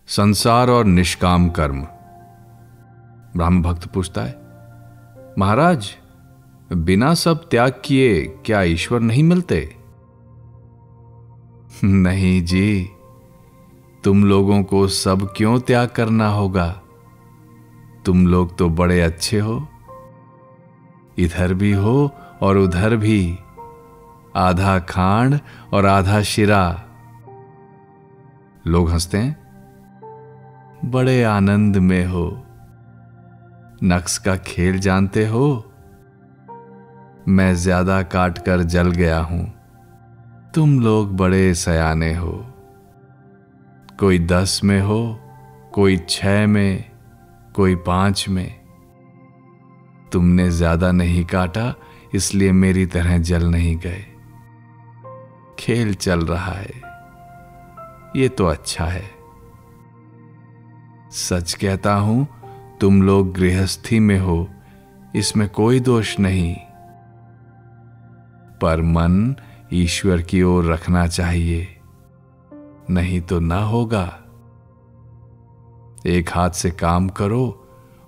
संसार और निष्काम कर्म। ब्राह्म भक्त पूछता है, महाराज, बिना सब त्याग किए क्या ईश्वर नहीं मिलते? नहीं जी, तुम लोगों को सब क्यों त्याग करना होगा? तुम लोग तो बड़े अच्छे हो, इधर भी हो और उधर भी, आधा खांड और आधा शिरा। लोग हंसते हैं, बड़े आनंद में हो, नक्श का खेल जानते हो? मैं ज्यादा काट कर जल गया हूं, तुम लोग बड़े सयाने हो। कोई 10 में हो, कोई 6 में, कोई 5 में। तुमने ज्यादा नहीं काटा, इसलिए मेरी तरह जल नहीं गए। खेल चल रहा है, ये तो अच्छा है। सच कहता हूं, तुम लोग गृहस्थी में हो, इसमें कोई दोष नहीं, पर मन ईश्वर की ओर रखना चाहिए, नहीं तो ना होगा। एक हाथ से काम करो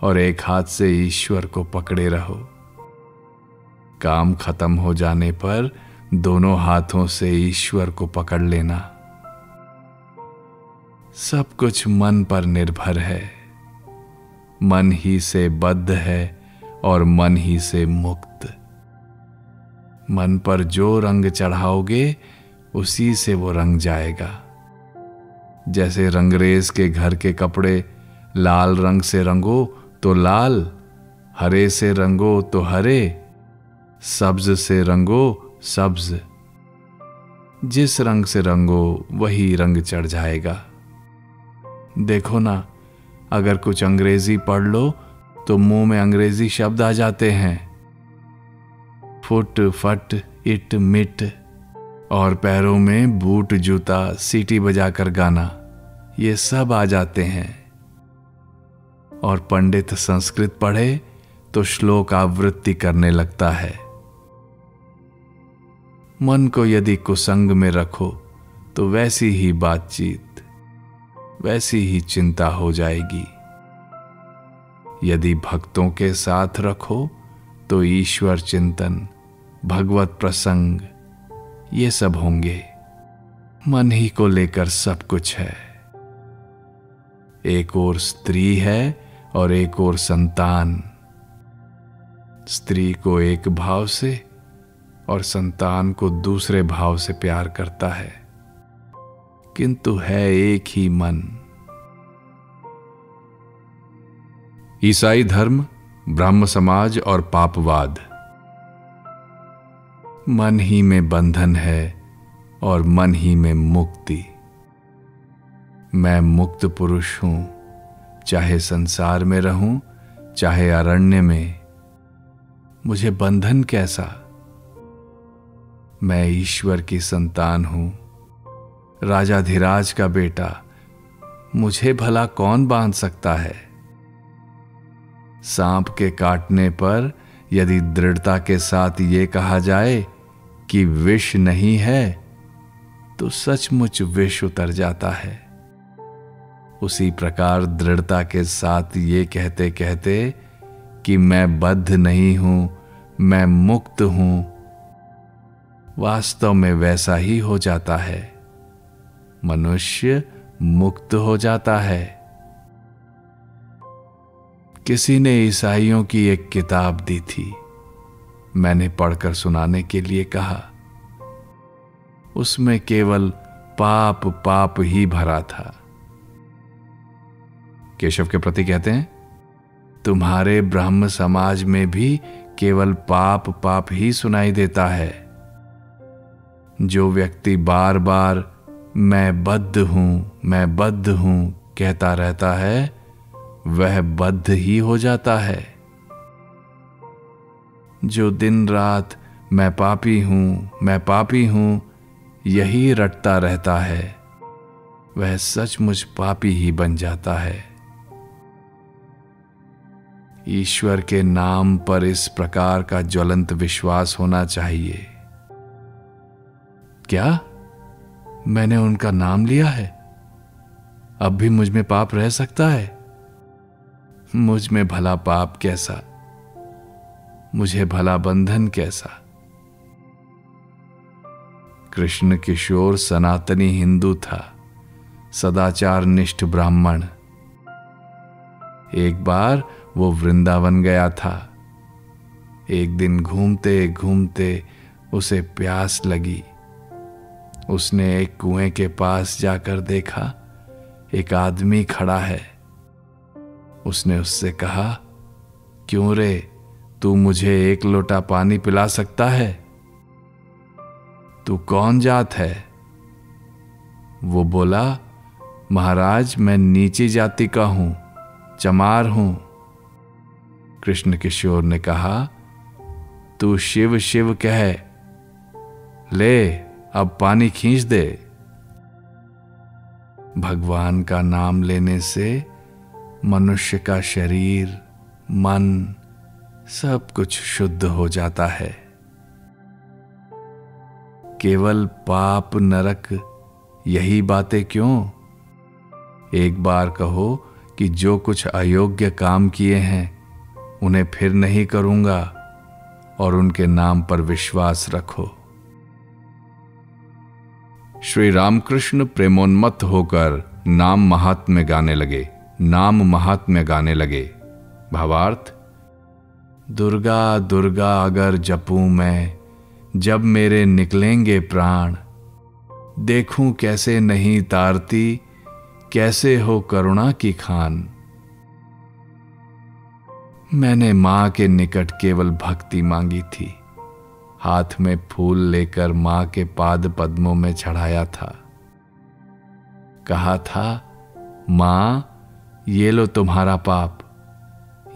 और एक हाथ से ईश्वर को पकड़े रहो। काम खत्म हो जाने पर दोनों हाथों से ईश्वर को पकड़ लेना। सब कुछ मन पर निर्भर है, मन ही से बद्ध है और मन ही से मुक्त। मन पर जो रंग चढ़ाओगे उसी से वो रंग जाएगा। जैसे रंगरेज के घर के कपड़े लाल रंग से रंगो तो लाल, हरे से रंगो तो हरे, सब्ज से रंगो सब्ज। जिस रंग से रंगो वही रंग चढ़ जाएगा। देखो ना, अगर कुछ अंग्रेजी पढ़ लो तो मुंह में अंग्रेजी शब्द आ जाते हैं, फुट, फट, इट, मिट, और पैरों में बूट, जूता, सीटी बजाकर गाना, ये सब आ जाते हैं। और पंडित संस्कृत पढ़े तो श्लोक आवृत्ति करने लगता है। मन को यदि कुसंग में रखो तो वैसी ही बातचीत, वैसी ही चिंता हो जाएगी। यदि भक्तों के साथ रखो तो ईश्वर चिंतन, भगवत प्रसंग, ये सब होंगे। मन ही को लेकर सब कुछ है। एक ओर स्त्री है और एक ओर संतान। स्त्री को एक भाव से और संतान को दूसरे भाव से प्यार करता है, किंतु है एक ही मन। ईसाई धर्म, ब्राह्म समाज और पापवाद। मन ही में बंधन है और मन ही में मुक्ति। मैं मुक्त पुरुष हूं, चाहे संसार में रहूं, चाहे अरण्य में। मुझे बंधन कैसा? मैं ईश्वर की संतान हूं, राजाधिराज का बेटा। मुझे भला कौन बांध सकता है? सांप के काटने पर यदि दृढ़ता के साथ ये कहा जाए कि विष नहीं है, तो सचमुच विष उतर जाता है। उसी प्रकार दृढ़ता के साथ ये कहते कहते कि मैं बद्ध नहीं हूं, मैं मुक्त हूं, वास्तव में वैसा ही हो जाता है। मनुष्य मुक्त हो जाता है। किसी ने ईसाइयों की एक किताब दी थी, मैंने पढ़कर सुनाने के लिए कहा। उसमें केवल पाप पाप ही भरा था। केशव के प्रति कहते हैं, तुम्हारे ब्राह्म समाज में भी केवल पाप पाप ही सुनाई देता है। जो व्यक्ति बार बार मैं बद्ध हूं, मैं बद्ध हूं कहता रहता है, वह बद्ध ही हो जाता है। जो दिन रात मैं पापी हूं, मैं पापी हूं यही रटता रहता है, वह सचमुच पापी ही बन जाता है। ईश्वर के नाम पर इस प्रकार का ज्वलंत विश्वास होना चाहिए। क्या मैंने उनका नाम लिया है? अब भी मुझ में पाप रह सकता है? मुझ में भला पाप कैसा, मुझे भला बंधन कैसा? कृष्ण किशोर सनातनी हिंदू था, सदाचार निष्ठ ब्राह्मण। एक बार वो वृंदावन गया था। एक दिन घूमते घूमते उसे प्यास लगी। उसने एक कुएं के पास जाकर देखा, एक आदमी खड़ा है। उसने उससे कहा, क्यों रे, तू मुझे एक लोटा पानी पिला सकता है? तू कौन जात है? वो बोला, महाराज मैं नीची जाति का हूं, चमार हूं। कृष्ण किशोर ने कहा, तू शिव शिव कह, ले अब पानी खींच दे। भगवान का नाम लेने से मनुष्य का शरीर, मन सब कुछ शुद्ध हो जाता है। केवल पाप नरक यही बातें क्यों? एक बार कहो कि जो कुछ अयोग्य काम किए हैं उन्हें फिर नहीं करूंगा, और उनके नाम पर विश्वास रखो। श्री रामकृष्ण प्रेमोन्मत्त होकर नाम महात्म्य गाने लगे। नाम महात्म्य गाने लगे। भावार्थ, दुर्गा दुर्गा अगर जपूं मैं, जब मेरे निकलेंगे प्राण, देखूं कैसे नहीं तारती, कैसे हो करुणा की खान। मैंने मां के निकट केवल भक्ति मांगी थी। हाथ में फूल लेकर मां के पाद पद्मों में चढ़ाया था। कहा था, मां ये लो तुम्हारा पाप,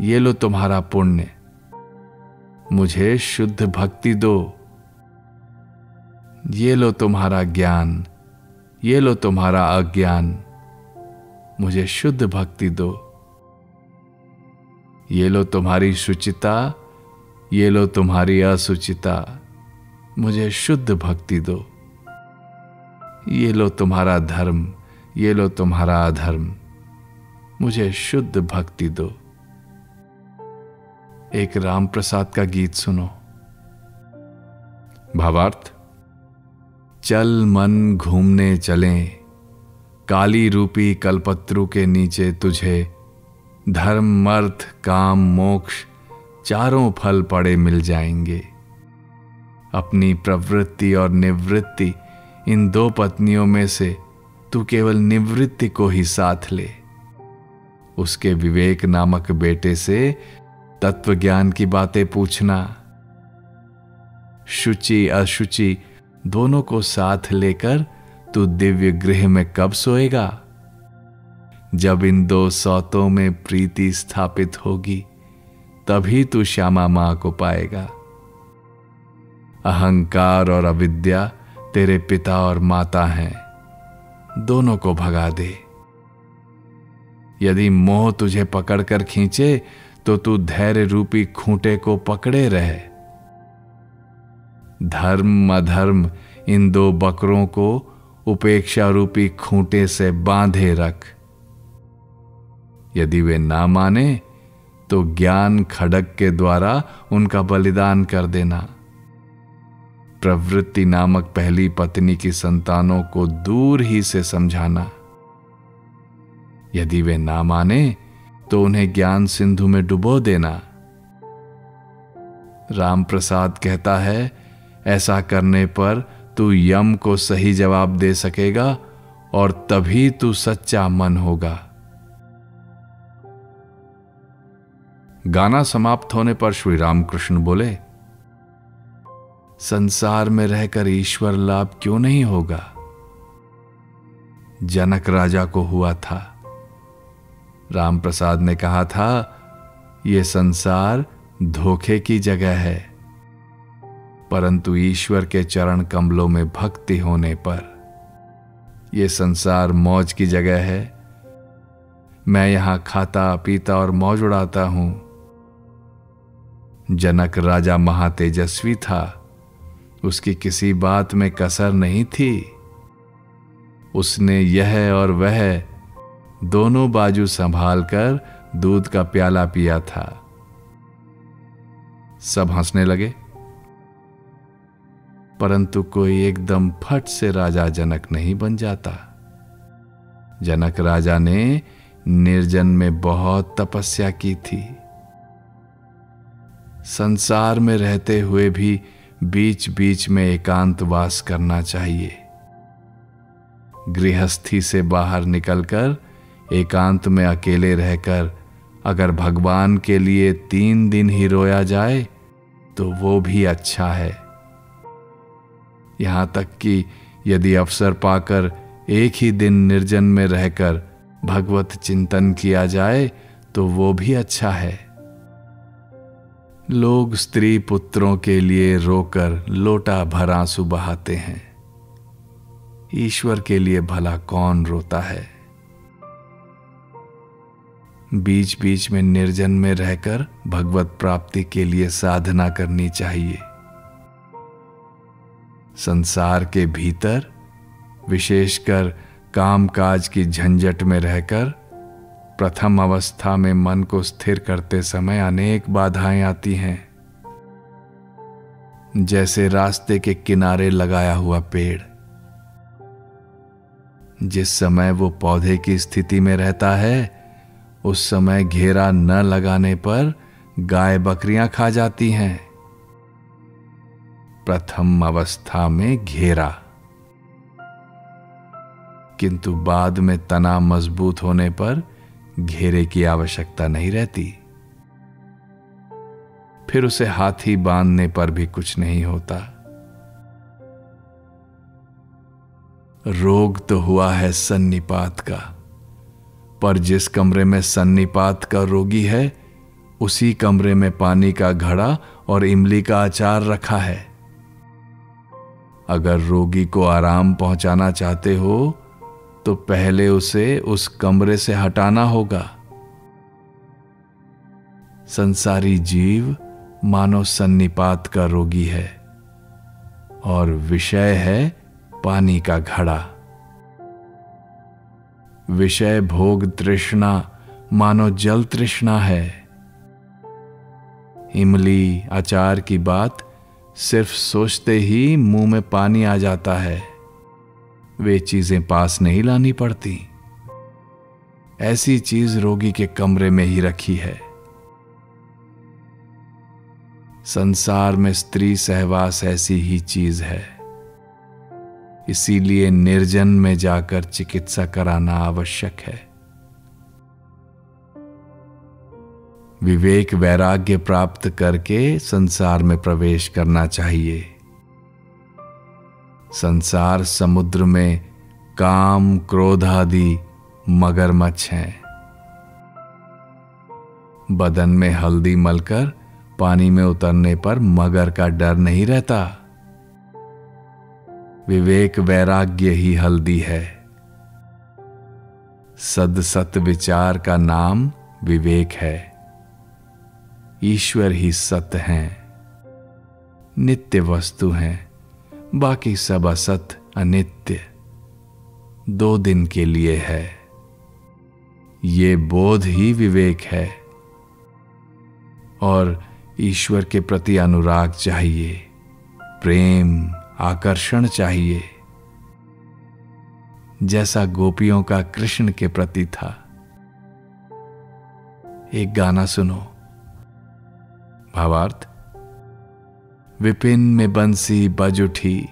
ये लो तुम्हारा पुण्य, मुझे शुद्ध भक्ति दो। ये लो तुम्हारा ज्ञान, ये लो तुम्हारा अज्ञान, मुझे शुद्ध भक्ति दो। ये लो तुम्हारी शुचिता, ये लो तुम्हारी असुचिता, मुझे शुद्ध भक्ति दो। ये लो तुम्हारा धर्म, ये लो तुम्हारा अधर्म, मुझे शुद्ध भक्ति दो। एक राम प्रसाद का गीत सुनो। भावार्थ, चल मन घूमने चलें, काली रूपी कल्पत्रु के नीचे तुझे धर्म अर्थ काम मोक्ष चारों फल पड़े मिल जाएंगे। अपनी प्रवृत्ति और निवृत्ति, इन दो पत्नियों में से तू केवल निवृत्ति को ही साथ ले। उसके विवेक नामक बेटे से तत्व ज्ञान की बातें पूछना। शुचि अशुचि दोनों को साथ लेकर तू दिव्य गृह में कब सोएगा? जब इन दो सौतों में प्रीति स्थापित होगी, तभी तू श्यामा मां को पाएगा। अहंकार और अविद्या तेरे पिता और माता हैं, दोनों को भगा दे। यदि मोह तुझे पकड़कर खींचे तो तू धैर्य रूपी खूंटे को पकड़े रहे। धर्म अधर्म इन दो बकरों को उपेक्षा रूपी खूंटे से बांधे रख। यदि वे ना माने तो ज्ञान खड्ग के द्वारा उनका बलिदान कर देना। प्रवृत्ति नामक पहली पत्नी की संतानों को दूर ही से समझाना। यदि वे ना माने तो उन्हें ज्ञान सिंधु में डुबो देना। राम प्रसाद कहता है, ऐसा करने पर तू यम को सही जवाब दे सकेगा और तभी तू सच्चा मन होगा। गाना समाप्त होने पर श्री रामकृष्ण बोले, संसार में रहकर ईश्वर लाभ क्यों नहीं होगा? जनक राजा को हुआ था। राम प्रसाद ने कहा था, यह संसार धोखे की जगह है, परंतु ईश्वर के चरण कमलों में भक्ति होने पर यह संसार मौज की जगह है। मैं यहां खाता पीता और मौज उड़ाता हूं। जनक राजा महातेजस्वी था, उसकी किसी बात में कसर नहीं थी। उसने यह और वह दोनों बाजू संभाल कर दूध का प्याला पिया था। सब हंसने लगे, परंतु कोई एकदम फट से राजा जनक नहीं बन जाता। जनक राजा ने निर्जन में बहुत तपस्या की थी। संसार में रहते हुए भी बीच बीच में एकांतवास करना चाहिए। गृहस्थी से बाहर निकलकर एकांत में अकेले रहकर अगर भगवान के लिए 3 दिन ही रोया जाए तो वो भी अच्छा है। यहां तक कि यदि अवसर पाकर एक ही दिन निर्जन में रहकर भगवत चिंतन किया जाए तो वो भी अच्छा है। लोग स्त्री पुत्रों के लिए रोकर लोटा भर आंसू बहाते हैं। ईश्वर के लिए भला कौन रोता है? बीच बीच में निर्जन में रहकर भगवत प्राप्ति के लिए साधना करनी चाहिए। संसार के भीतर विशेषकर कामकाज की झंझट में रहकर प्रथम अवस्था में मन को स्थिर करते समय अनेक बाधाएं आती हैं। जैसे रास्ते के किनारे लगाया हुआ पेड़, जिस समय वो पौधे की स्थिति में रहता है उस समय घेरा न लगाने पर गाय बकरियां खा जाती हैं। प्रथम अवस्था में घेरा, किंतु बाद में तना मजबूत होने पर घेरे की आवश्यकता नहीं रहती। फिर उसे हाथी बांधने पर भी कुछ नहीं होता। रोग तो हुआ है सन्निपात का, पर जिस कमरे में सन्निपात का रोगी है उसी कमरे में पानी का घड़ा और इमली का अचार रखा है। अगर रोगी को आराम पहुंचाना चाहते हो तो पहले उसे उस कमरे से हटाना होगा। संसारी जीव मानो सन्निपात का रोगी है और विषय है पानी का घड़ा। विषय भोग तृष्णा मानो जल तृष्णा है। इमली अचार की बात सिर्फ सोचते ही मुंह में पानी आ जाता है। वे चीजें पास नहीं लानी पड़ती। ऐसी चीज रोगी के कमरे में ही रखी है। संसार में स्त्री सहवास ऐसी ही चीज है। इसीलिए निर्जन में जाकर चिकित्सा कराना आवश्यक है। विवेक वैराग्य प्राप्त करके संसार में प्रवेश करना चाहिए। संसार समुद्र में काम क्रोध आदि मगरमच्छ हैं। बदन में हल्दी मलकर पानी में उतरने पर मगर का डर नहीं रहता। विवेक वैराग्य ही हल्दी है। सद सत विचार का नाम विवेक है। ईश्वर ही सत्य हैं, नित्य वस्तु हैं, बाकी सब असत अनित्य, 2 दिन के लिए है। ये बोध ही विवेक है। और ईश्वर के प्रति अनुराग चाहिए, प्रेम आकर्षण चाहिए, जैसा गोपियों का कृष्ण के प्रति था। एक गाना सुनो। भावार्थ: विपिन में बंसी बज उठी,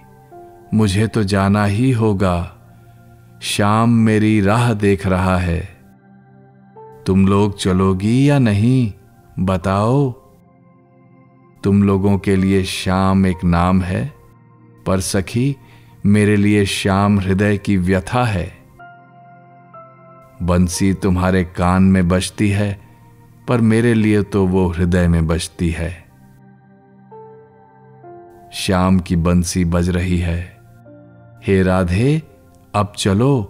मुझे तो जाना ही होगा। शाम मेरी राह देख रहा है, तुम लोग चलोगी या नहीं बताओ। तुम लोगों के लिए शाम एक नाम है, पर सखी मेरे लिए शाम हृदय की व्यथा है। बंसी तुम्हारे कान में बजती है, पर मेरे लिए तो वो हृदय में बजती है। शाम की बंसी बज रही है। हे राधे, अब चलो,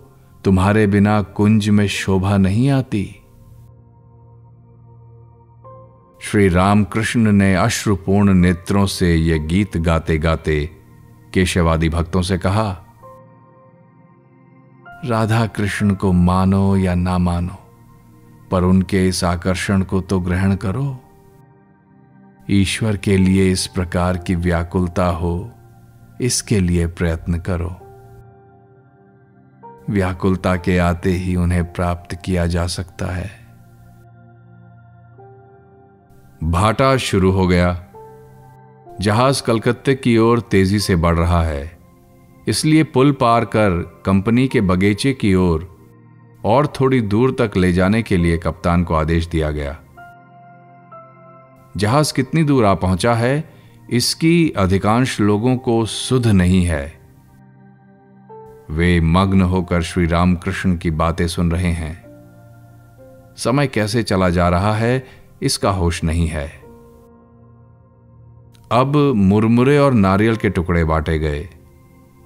तुम्हारे बिना कुंज में शोभा नहीं आती। श्री रामकृष्ण ने अश्रुपूर्ण नेत्रों से यह गीत गाते गाते केशवादी भक्तों से कहा, राधा कृष्ण को मानो या ना मानो, पर उनके इस आकर्षण को तो ग्रहण करो। ईश्वर के लिए इस प्रकार की व्याकुलता हो, इसके लिए प्रयत्न करो। व्याकुलता के आते ही उन्हें प्राप्त किया जा सकता है। भाटा शुरू हो गया। जहाज कलकत्ते की ओर तेजी से बढ़ रहा है, इसलिए पुल पार कर कंपनी के बगीचे की ओर और थोड़ी दूर तक ले जाने के लिए कप्तान को आदेश दिया गया। जहाज कितनी दूर आ पहुंचा है, इसकी अधिकांश लोगों को सुध नहीं है। वे मग्न होकर श्री रामकृष्ण की बातें सुन रहे हैं। समय कैसे चला जा रहा है, इसका होश नहीं है। अब मुरमुरे और नारियल के टुकड़े बांटे गए।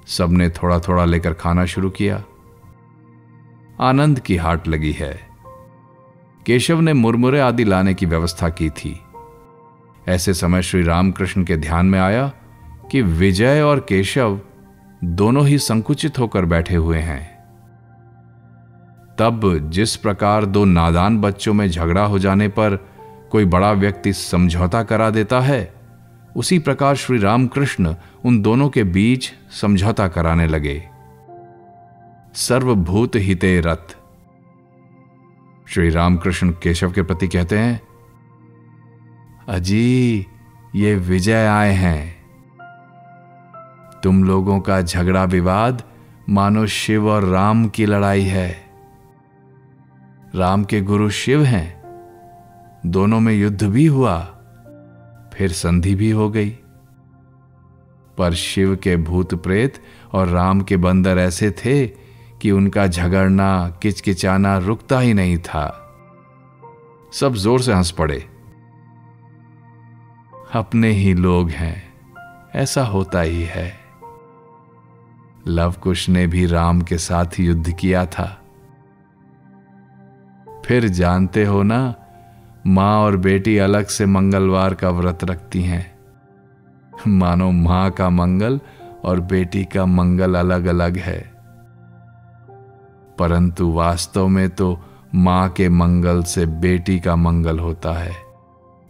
सबने थोड़ा थोड़ा लेकर खाना शुरू किया। आनंद की हाट लगी है। केशव ने मुरमुरे आदि लाने की व्यवस्था की थी। ऐसे समय श्री रामकृष्ण के ध्यान में आया कि विजय और केशव दोनों ही संकुचित होकर बैठे हुए हैं। तब जिस प्रकार दो नादान बच्चों में झगड़ा हो जाने पर कोई बड़ा व्यक्ति समझौता करा देता है, उसी प्रकार श्री रामकृष्ण उन दोनों के बीच समझौता कराने लगे। सर्वभूत हिते रत। श्री रामकृष्ण केशव के प्रति कहते हैं, अजी ये विजय आए हैं। तुम लोगों का झगड़ा विवाद मानो शिव और राम की लड़ाई है। राम के गुरु शिव हैं, दोनों में युद्ध भी हुआ, फिर संधि भी हो गई। पर शिव के भूत प्रेत और राम के बंदर ऐसे थे कि उनका झगड़ना किचकिचाना रुकता ही नहीं था। सब जोर से हंस पड़े। अपने ही लोग हैं, ऐसा होता ही है। लव कुश ने भी राम के साथ युद्ध किया था। फिर जानते हो ना, मां और बेटी अलग से मंगलवार का व्रत रखती हैं। मानो मां का मंगल और बेटी का मंगल अलग अलग है, परंतु वास्तव में तो मां के मंगल से बेटी का मंगल होता है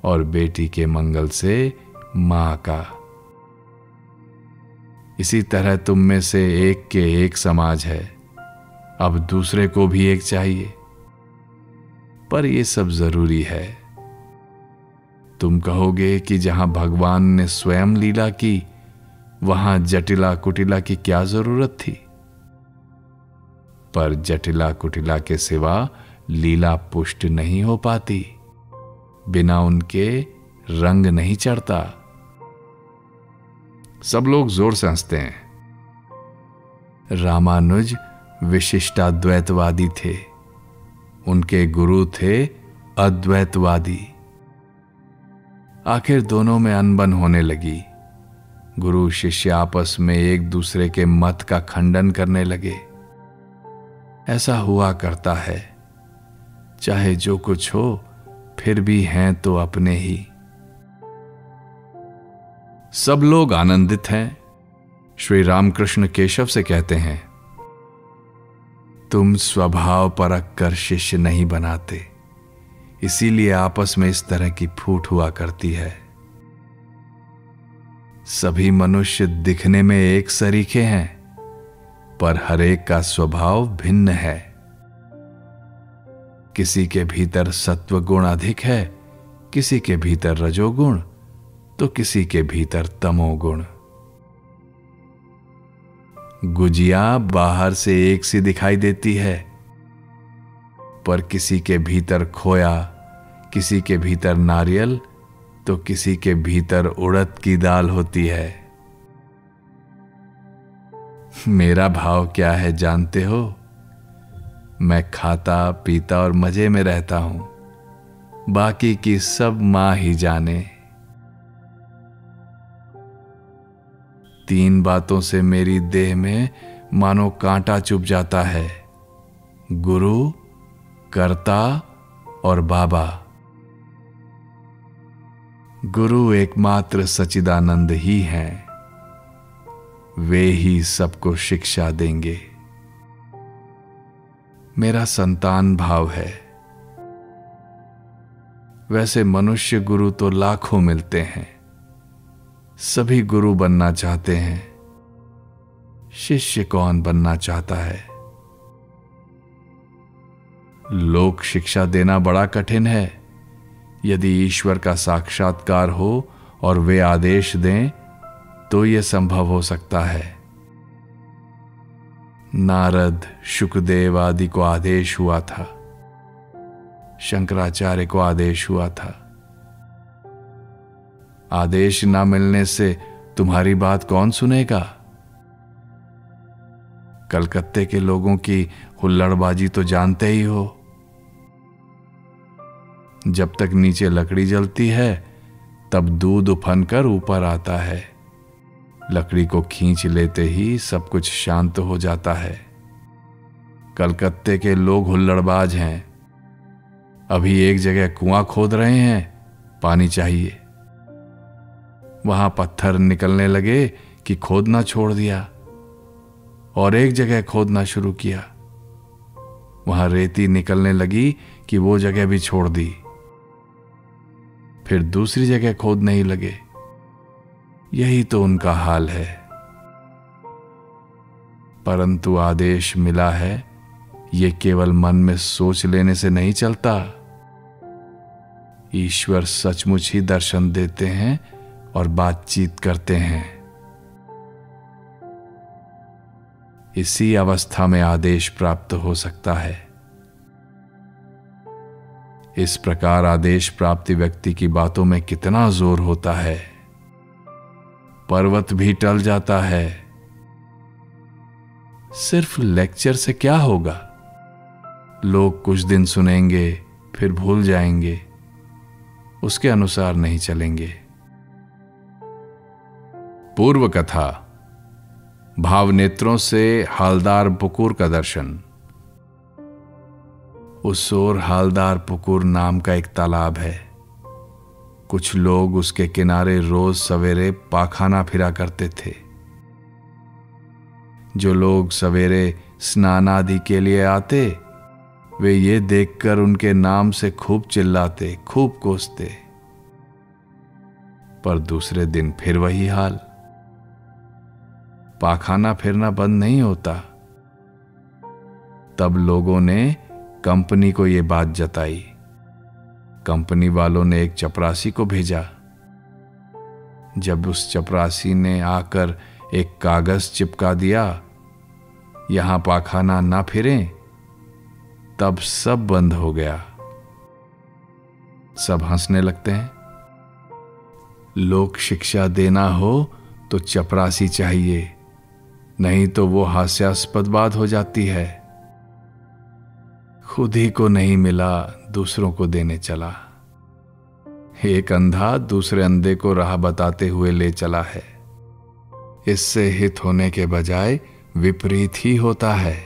और बेटी के मंगल से मां का। इसी तरह तुम में से एक के एक समाज है, अब दूसरे को भी एक चाहिए। पर यह सब जरूरी है। तुम कहोगे कि जहां भगवान ने स्वयं लीला की, वहां जटिला कुटिला की क्या जरूरत थी? पर जटिला कुटिला के सिवा लीला पुष्ट नहीं हो पाती, बिना उनके रंग नहीं चढ़ता। सब लोग जोर से हंसते हैं। रामानुज विशिष्टाद्वैतवादी थे, उनके गुरु थे अद्वैतवादी। आखिर दोनों में अनबन होने लगी। गुरु शिष्य आपस में एक दूसरे के मत का खंडन करने लगे। ऐसा हुआ करता है, चाहे जो कुछ हो, फिर भी हैं तो अपने ही। सब लोग आनंदित हैं। श्री रामकृष्ण केशव से कहते हैं, तुम स्वभाव परख कर शिष्य नहीं बनाते, इसीलिए आपस में इस तरह की फूट हुआ करती है। सभी मनुष्य दिखने में एक सरीखे हैं, पर हर एक का स्वभाव भिन्न है। किसी के भीतर सत्व गुण अधिक है, किसी के भीतर रजोगुण, तो किसी के भीतर तमोगुण। गुजिया बाहर से एक सी दिखाई देती है, पर किसी के भीतर खोया, किसी के भीतर नारियल, तो किसी के भीतर उड़द की दाल होती है। मेरा भाव क्या है जानते हो? मैं खाता पीता और मजे में रहता हूं, बाकी की सब मां ही जाने। 3 बातों से मेरी देह में मानो कांटा चुभ जाता है, गुरु, कर्ता और बाबा। गुरु एकमात्र सच्चिदानंद ही हैं, वे ही सबको शिक्षा देंगे। मेरा संतान भाव है। वैसे मनुष्य गुरु तो लाखों मिलते हैं, सभी गुरु बनना चाहते हैं, शिष्य कौन बनना चाहता है? लोक शिक्षा देना बड़ा कठिन है। यदि ईश्वर का साक्षात्कार हो और वे आदेश दें तो यह संभव हो सकता है। नारद, शुकदेव आदि को आदेश हुआ था, शंकराचार्य को आदेश हुआ था। आदेश ना मिलने से तुम्हारी बात कौन सुनेगा? कलकत्ते के लोगों की हुल्लड़बाजी तो जानते ही हो। जब तक नीचे लकड़ी जलती है तब दूध उफन कर ऊपर आता है। लकड़ी को खींच लेते ही सब कुछ शांत हो जाता है। कलकत्ते के लोग हुल्लड़बाज हैं। अभी एक जगह कुआं खोद रहे हैं, पानी चाहिए। वहां पत्थर निकलने लगे कि खोदना छोड़ दिया और एक जगह खोदना शुरू किया। वहां रेती निकलने लगी कि वो जगह भी छोड़ दी। फिर दूसरी जगह खोदने ही लगे। यही तो उनका हाल है। परंतु आदेश मिला है, ये केवल मन में सोच लेने से नहीं चलता। ईश्वर सचमुच ही दर्शन देते हैं और बातचीत करते हैं। इसी अवस्था में आदेश प्राप्त हो सकता है। इस प्रकार आदेश प्राप्ति व्यक्ति की बातों में कितना जोर होता है। पर्वत भी टल जाता है। सिर्फ लेक्चर से क्या होगा? लोग कुछ दिन सुनेंगे, फिर भूल जाएंगे, उसके अनुसार नहीं चलेंगे। पूर्व कथा। भाव नेत्रों से हालदार पुकुर का दर्शन। उस ओर हालदार पुकुर नाम का एक तालाब है। कुछ लोग उसके किनारे रोज सवेरे पाखाना फिरा करते थे। जो लोग सवेरे स्नान आदि के लिए आते, वे ये देखकर उनके नाम से खूब चिल्लाते, खूब कोसते। पर दूसरे दिन फिर वही हाल। पाखाना फिरना बंद नहीं होता। तब लोगों ने कंपनी को यह बात जताई। कंपनी वालों ने एक चपरासी को भेजा। जब उस चपरासी ने आकर एक कागज चिपका दिया, यहां पाखाना ना फिरे, तब सब बंद हो गया। सब हंसने लगते हैं। लोक शिक्षा देना हो तो चपरासी चाहिए, नहीं तो वो हास्यास्पद बात हो जाती है। खुद ही को नहीं मिला, दूसरों को देने चला। एक अंधा दूसरे अंधे को राह बताते हुए ले चला है। इससे हित होने के बजाय विपरीत ही होता है।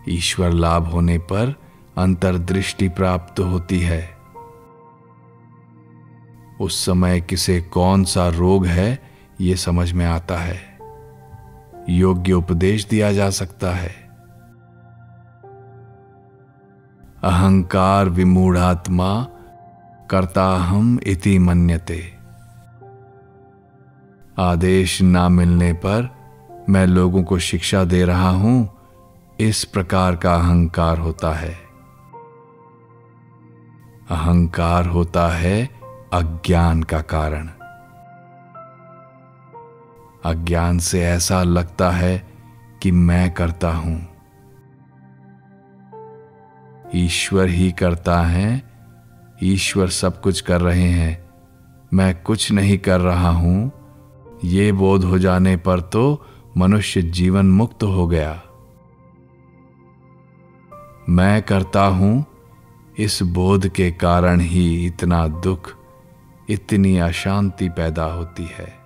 ईश्वर लाभ होने पर अंतर्दृष्टि प्राप्त होती है। उस समय किसे कौन सा रोग है ये समझ में आता है। योग्य उपदेश दिया जा सकता है। अहंकार विमूढ़ात्मा कर्ताहम इति मन्यते। आदेश ना मिलने पर मैं लोगों को शिक्षा दे रहा हूं, इस प्रकार का अहंकार होता है। अहंकार होता है अज्ञान का कारण। अज्ञान से ऐसा लगता है कि मैं करता हूं। ईश्वर ही करता है, ईश्वर सब कुछ कर रहे हैं, मैं कुछ नहीं कर रहा हूं। ये बोध हो जाने पर तो मनुष्य जीवन मुक्त हो गया। मैं करता हूं, इस बोध के कारण ही इतना दुख, इतनी अशांति पैदा होती है।